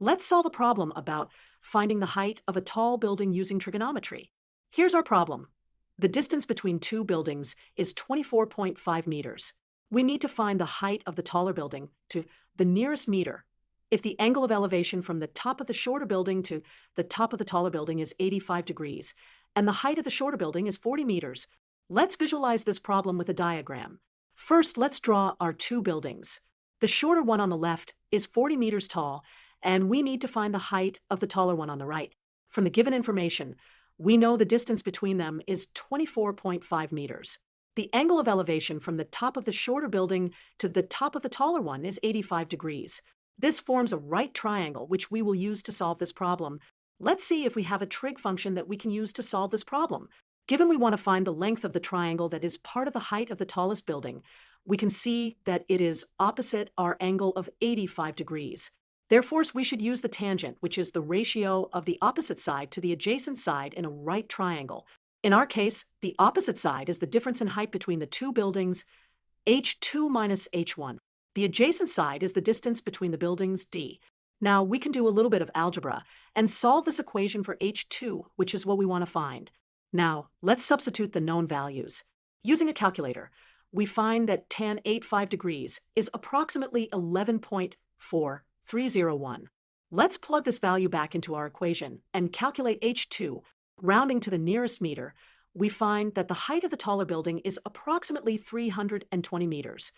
Let's solve a problem about finding the height of a tall building using trigonometry. Here's our problem. The distance between two buildings is 24.5 meters. We need to find the height of the taller building to the nearest meter. If the angle of elevation from the top of the shorter building to the top of the taller building is 85 degrees, and the height of the shorter building is 40 meters, let's visualize this problem with a diagram. First, let's draw our two buildings. The shorter one on the left is 40 meters tall, and we need to find the height of the taller one on the right. From the given information, we know the distance between them is 24.5 meters. The angle of elevation from the top of the shorter building to the top of the taller one is 85 degrees. This forms a right triangle, which we will use to solve this problem. Let's see if we have a trig function that we can use to solve this problem. Given we want to find the length of the triangle that is part of the height of the tallest building, we can see that it is opposite our angle of 85 degrees. Therefore, we should use the tangent, which is the ratio of the opposite side to the adjacent side in a right triangle. In our case, the opposite side is the difference in height between the two buildings, h2 minus h1. The adjacent side is the distance between the buildings, d. Now, we can do a little bit of algebra and solve this equation for h2, which is what we want to find. Now, let's substitute the known values. Using a calculator, we find that tan 85 degrees is approximately 11.4301. Let's plug this value back into our equation and calculate h2. Rounding to the nearest meter, we find that the height of the taller building is approximately 320 meters.